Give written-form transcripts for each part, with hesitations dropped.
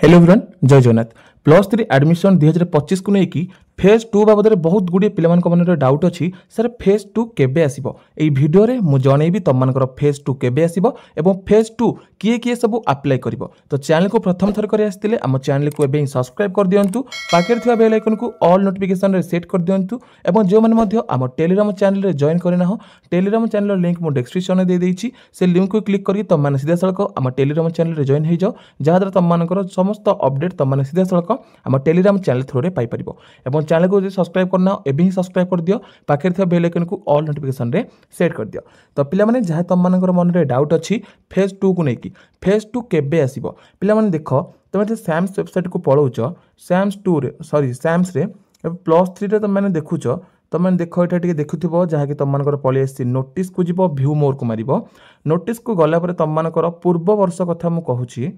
Hello everyone जय Jagannath plus three admission 2025 को लेकिन फेज 2 बाबद बहुत गुड़े पिला मन डाउट अच्छी सर फेज 2 केबे आसीबो एई वीडियो रे मु जणैबी तमनकर फेज 2 केबे आसीबो एवं फेज 2 किए किए सब अप्लाई करिवो। तो चैनल को प्रथम थर करे आस्तिले आम चैनल को एबे सब्सक्राइब कर दियंतु पाखे थिबा बेल आइकन को ऑल नोटिफिकेशन रे सेट कर दियंतु एवं जो माने मध्य आम टेलीग्राम चैनल रे जॉइन करे ना हो टेलीग्राम चैनल लिंक मु डिस्क्रिप्शन में दे देइछि से लिंक को क्लिक करके तम माने सीधा सळक आम टेलीग्राम चैनल रे जॉइन हो जाओ जहाँ द्वारा तम मानकर समस्त अपडेट तम माने सीधा सळक आम टेलीग्राम चैनल थ्रू रे पाई परिबो एवं चैनल को सब्सक्राइब करना एबे ही सब्सक्राइब कर दियो पाखे थिबा बेल आइकन को ऑल नोटिफिकेशन रे सेट कर दियो। तो पिला माने जहाँ तम मानकर मन रे डाउट अछि फेज 2 को नेकी फेज 2 केबे आसीबो पिला माने देखो तमे सैम्स वेबसाइट को पळौछ सैम्स 2 रे सॉरी सैम्स रे प्लस 3 रे तम माने देखुछ तम माने देखो एटा टिके देखुथिबो जहाँ कि तम मानकर पळि आसी नोटिस को जिवो व्यू मोर को मारिबो नोटिस को गला परे तम मानकर पूर्व वर्ष कथा मु कहूची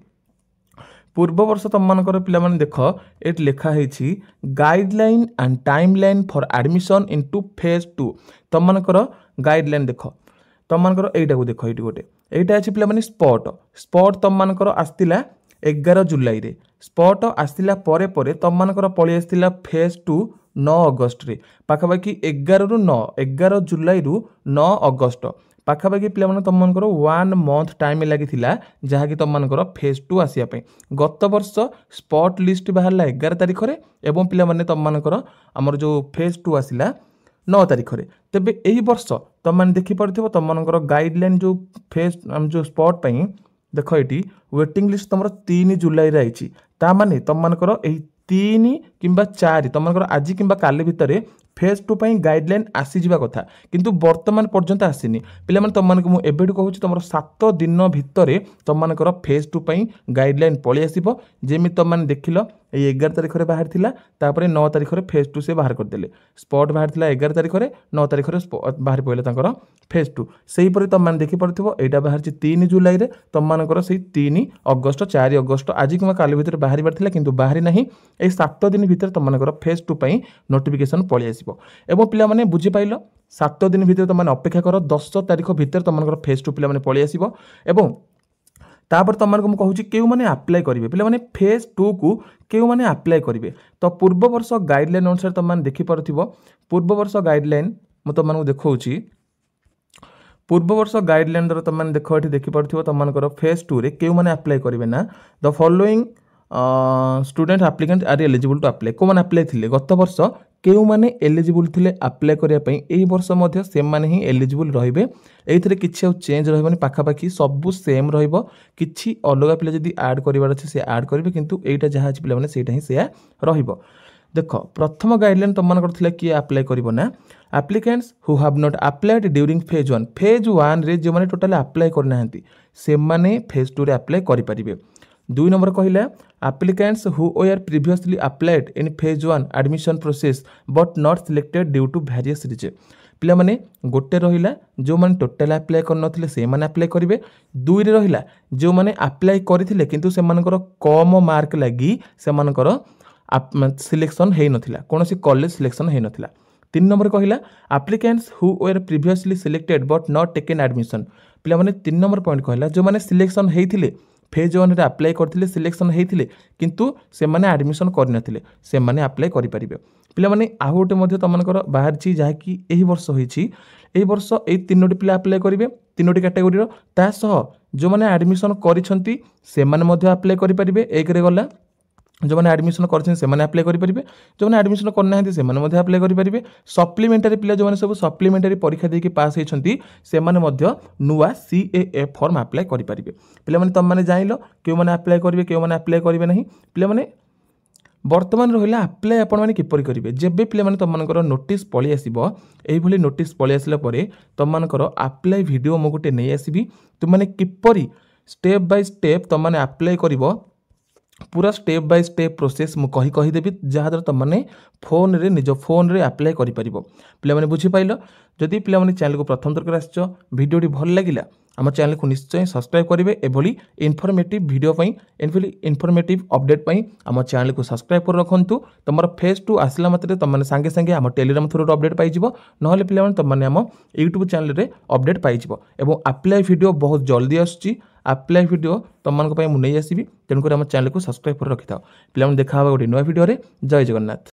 पूर्व वर्ष तम मानकर पिला माने देखो एट लिखा हेछि guideline and timeline for admission into phase 2 तम मानकर गाइडलाइन देखो तम मानकर एटा को देखो एटी गोटे एटा अछि पिला माने स्पॉट तम मानकर आस्तिला 11 जुलाई रे स्पॉट आस्तिला परे परे तम मानकर पळि आस्तिला फेज 2 9 अगस्त रे पाखापाखि 11 रु 9 11 जुलाई रु 9 अगस्त पाखापाखि पिला माने तम मानकर 1 मंथ टाइम लागि जहाँ कि तम मानकर फेज 2 आसिया पे गत वर्ष स्पॉट लिस्ट बाहरला 11 तारिख रे एवं पिला माने तम मानकर हमर जो फेज 2 आसिला 9 तारिख रे तेबे एही वर्ष तम माने देखि पड़थिबो तम मानकर गाइडलाइन जो फेज जो स्पॉट पई देखो एटी वेटिंग लिस्ट तमरो 3 जुलाई रे आइची ता माने तम मानकर एही 3 किंबा 4 तम मानकर आज किंबा काले भितरे फेज 2 पई गाइडलाइन आसी जिबा कथा किंतु वर्तमान पर्यंत आसीनी पिला माने तम मानक मु एबेडु कहूची तमरो 7 दिन भितरे तम मानकर फेज 2 पई गाइडलाइन पळि आसीबो जेमि तम माने देखिलो ए 11 तारिख रे बाहर थिला तापरे 9 तारिख रे फेज 2 से बाहर कर देले स्पॉट बाहर थिला 11 तारिख रे 9 तारिख रे बाहर पइले तांकर फेज 2 सेही परि तम माने देखि पड़थिबो एटा बाहर छि 3 जुलाई रे तम मानकर सेही 3 अगस्त 4 अगस्त आज किमा काले भितरे बाहर बार थिला किंतु बाहरी नाही ए 7 दिन भितर तम मानकर फेज 2 पई नोटिफिकेशन पळि आसीबो एवं पिला माने बुझि पाइलो 7 दिन भितर तम माने अपेक्षा कर 10 तारिख भितर तम मानकर फेज 2 पिला माने पळि आसीबो एवं तापर तम मानक मु कहूची केउ माने अप्लाई करिवे पिला माने फेज 2 को केउ माने अप्लाई करिवे। तो पूर्व वर्ष गाइडलाइन अनुसार तम माने देखि परथिबो पूर्व वर्ष गाइडलाइन मु तम मानक देखौची पूर्व वर्ष गाइडलाइन द्वारा तम माने देखो एठी देखि परथिबो तम मानकर फेज 2 रे केउ माने अप्लाई करिवे ना the following student applicant are eligible to apply को माने अप्लाई थिले गत वर्ष केउ माने एलिजिबल थिले अप्लाई करिया पई एही वर्ष मध्य सेम माने ही एलिजिबल रहिबे एथिरे किछि चेंज रहबनी पाखापाखि सब सेम रहइबो किछि अलगा पिले जदी ऐड करिवार अछि से ऐड करिवे किंतु एटा जहा अछि पिले माने सेटा ही से रहिबो। देखो प्रथम गाइडलाइन तम मानकर थिला कि अप्लाई करिवो ना applicants who have not applied during phase 1 रे जे माने टोटल अप्लाई करना हंती से माने फेज 2 रे अप्लाई करि परिबे। 2 नंबर कहिला applicants who were previously applied in phase 1 admission process but not selected due to various reason पिला माने गोटे रहिला जो माने टोटल अप्लाई करनथिले से माने अप्लाई करिवे 2 रे रहिला जो माने अप्लाई करिथिले किंतु से मानकर कम मार्क लागि से मानकर सिलेक्शन हेई नथिला कोनोसी कॉलेज सिलेक्शन हेई नथिला। 3 नंबर कहिला applicants who were previously selected but not taken admission पिला माने 3 नंबर पॉइंट कहिला जो माने सिलेक्शन हेइथिले फेज 1 रे अप्लाई करथिले सिलेक्शन हेइथिले किंतु से माने एडमिशन करनथिले से माने अप्लाई करि परिबे। पिला माने आ गोटे मध्ये तमनकर बाहर छी जहा कि एही वर्ष होईछि एही वर्ष ए तीनोटी पिला अप्लाई करिवे तीनोटी कैटेगरी रो ता सह जो माने एडमिशन करिसंती से माने मध्ये अप्लाई करि परिबे एक रे गला जो मैंने एडमिशन कर से मैंने अप्लाई करेंगे जो मैंने एडमिशन करना से मैंने अप्लाई करेंगे सप्लीमेंटारी पिला जो मैंने सब सप्लीमेंटारी परीक्षा देके पास होती से नुआ CAA फॉर्म अप्लाई करेंगे पिला माने तुम मैंने जान क्यों मैंने अप्लाई करेंगे क्यों मैंने अप्लाई करेंगे नहीं पिला माने वर्तमान रहा अप्लाई आपण मैंने किपर करेंगे जेबे पिला माने तुमकर नोटिस पळि आसीबो एही भली नोटिस पळि आसिला परे तुमकर अप्लाई वीडियो मो गोटे नहीं आसीबी तुम मैंने किपरि स्टेप बाय स्टेप तुम मैंने अप्लाई करिवो पूरा स्टेप बाय स्टेप प्रोसेस मु कही देबी जहाँ द्वारा तुम मैंने फोन रे निज फोन रे अप्लाई करि परिबो। पिला माने बुझी पाइलो जदि पिला माने चैनल को प्रथम थर आसछ वीडियोटी भल लागिला आम चैनल को निश्चय सब्सक्राइब करेंगे एभली इनफॉर्मेटिव वीडियो पई इनफॉर्मेटिव अपडेट पई आम चैनल को सब्सक्राइब कर रखंतु तुम फेज 2 आसला मात्रे तुम मैंने सांगे सांगे आम टेलीग्राम थ्रू अपडेट पाई जिवो नहले पिला माने तुम मैंने आम यूट्यूब चैनल रे अपडेट पाई जिवो एवं अप्लाई वीडियो बहुत जल्दी आसुची आप्लाय वीडियो तुम नहीं आसबि तेणुकर आम चैनल को सब्सक्राइब कर रखि था। पिला देखा गोटे नुआ वीडियो जय जगन्नाथ।